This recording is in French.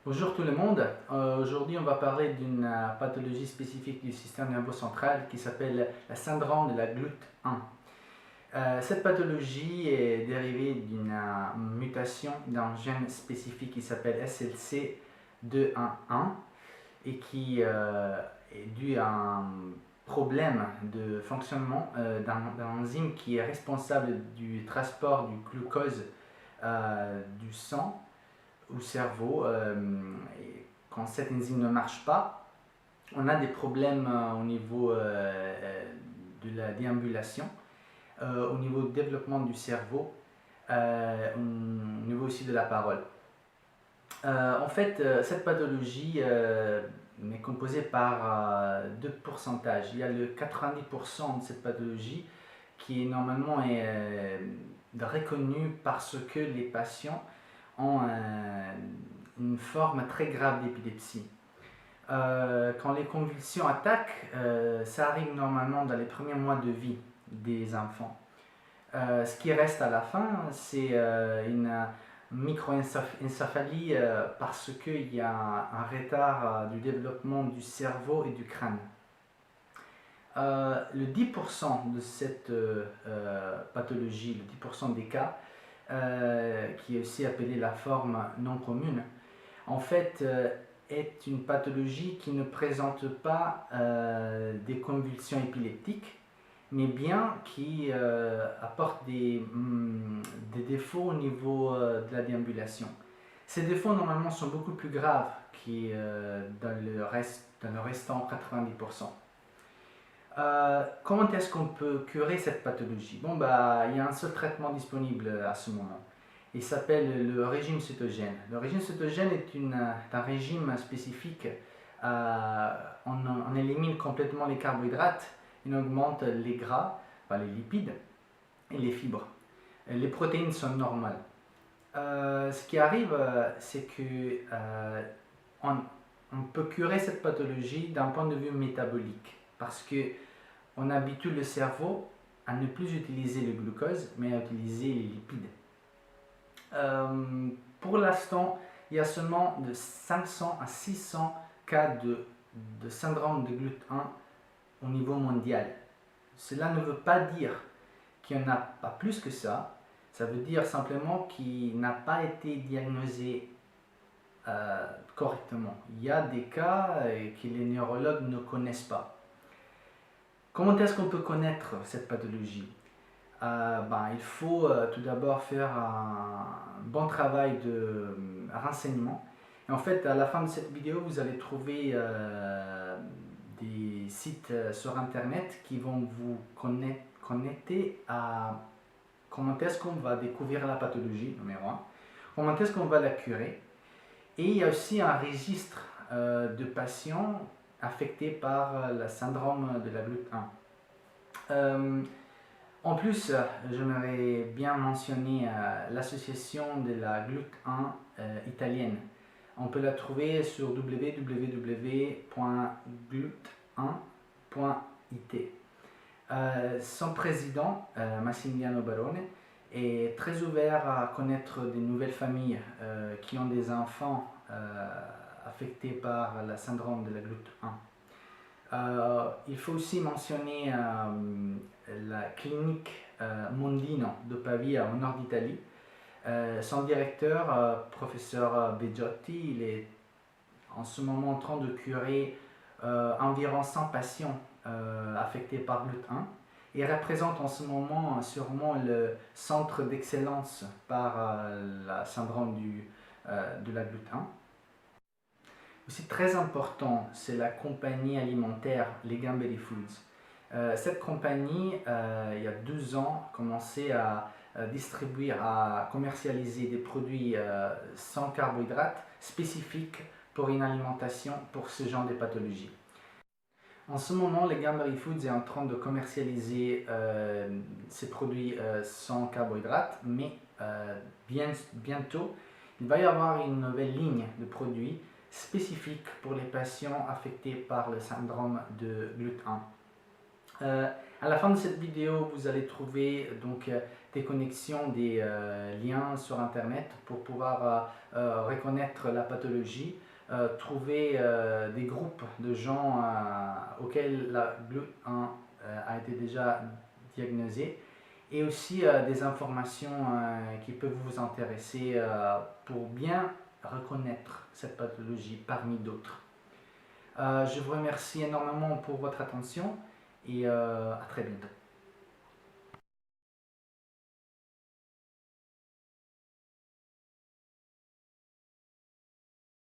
Bonjour tout le monde. Aujourd'hui, on va parler d'une pathologie spécifique du système nerveux central qui s'appelle la syndrome de la GLUT1. Cette pathologie est dérivée d'une mutation d'un gène spécifique qui s'appelle SLC211 et qui est dû à un problème de fonctionnement d'un enzyme qui est responsable du transport du glucose du sang au cerveau. Et quand cette enzyme ne marche pas, on a des problèmes au niveau de la déambulation, au niveau du développement du cerveau, au niveau aussi de la parole. En fait, cette pathologie est composée par deux pourcentages. Il y a le 90% de cette pathologie qui normalement est reconnue parce que les patients ont une forme très grave d'épilepsie. Quand les convulsions attaquent, ça arrive normalement dans les premiers mois de vie des enfants. Ce qui reste à la fin, c'est une microencéphalie parce qu'il y a un retard du développement du cerveau et du crâne. Le 10% de cette pathologie, le 10% des cas, qui est aussi appelée la forme non commune, en fait est une pathologie qui ne présente pas des convulsions épileptiques, mais bien qui apporte des défauts au niveau de la déambulation. Ces défauts normalement sont beaucoup plus graves que dans le restant 90%. Comment est-ce qu'on peut curer cette pathologie? Il y a un seul traitement disponible à ce moment. Il s'appelle le régime cétogène. Le régime cétogène est un régime spécifique. On élimine complètement les carbohydrates, on augmente les gras, les lipides et les fibres. Les protéines sont normales. Ce qui arrive, c'est que on peut curer cette pathologie d'un point de vue métabolique parce que on habitue le cerveau à ne plus utiliser le glucose mais à utiliser les lipides. Pour l'instant, il y a seulement de 500 à 600 cas de syndrome de GLUT1 au niveau mondial. Cela ne veut pas dire qu'il n'y en a pas plus que ça. Ça veut dire simplement qu'il n'a pas été diagnosé correctement. Il y a des cas que les neurologues ne connaissent pas. Comment est-ce qu'on peut connaître cette pathologie? Il faut tout d'abord faire un bon travail de renseignement. Et en fait, à la fin de cette vidéo, vous allez trouver des sites sur Internet qui vont vous connecter à comment est-ce qu'on va découvrir la pathologie, numéro 1, comment est-ce qu'on va la curer. Et il y a aussi un registre de patients affectés par le syndrome de la GLUT1. En plus, j'aimerais bien mentionner l'association de la GLUT1 italienne. On peut la trouver sur www.glut1.it. Son président, Massimiliano Barone, est très ouvert à connaître des nouvelles familles qui ont des enfants affectés par le syndrome de la GLUT1. Il faut aussi mentionner la clinique Mondino de Pavia au nord d'Italie. Son directeur, professeur Begiotti, il est en ce moment en train de curer environ 100 patients affectés par GLUT1 et représente en ce moment sûrement le centre d'excellence par le syndrome de la GLUT1. Aussi très important, c'est la compagnie alimentaire Legamberry Foods. Cette compagnie, il y a 2 ans, a commencé à distribuer, à commercialiser des produits sans carbohydrates spécifiques pour une alimentation pour ce genre de pathologie. En ce moment, Legamberry Foods est en train de commercialiser ces produits sans carbohydrates, mais bientôt, il va y avoir une nouvelle ligne de produits spécifiques pour les patients affectés par le syndrome de GLUT1. À la fin de cette vidéo, vous allez trouver donc des connexions, des liens sur internet pour pouvoir reconnaître la pathologie, trouver des groupes de gens auxquels la GLUT1 a été déjà diagnosé, et aussi des informations qui peuvent vous intéresser pour bien reconnaître cette pathologie parmi d'autres. Je vous remercie énormément pour votre attention et à très bientôt.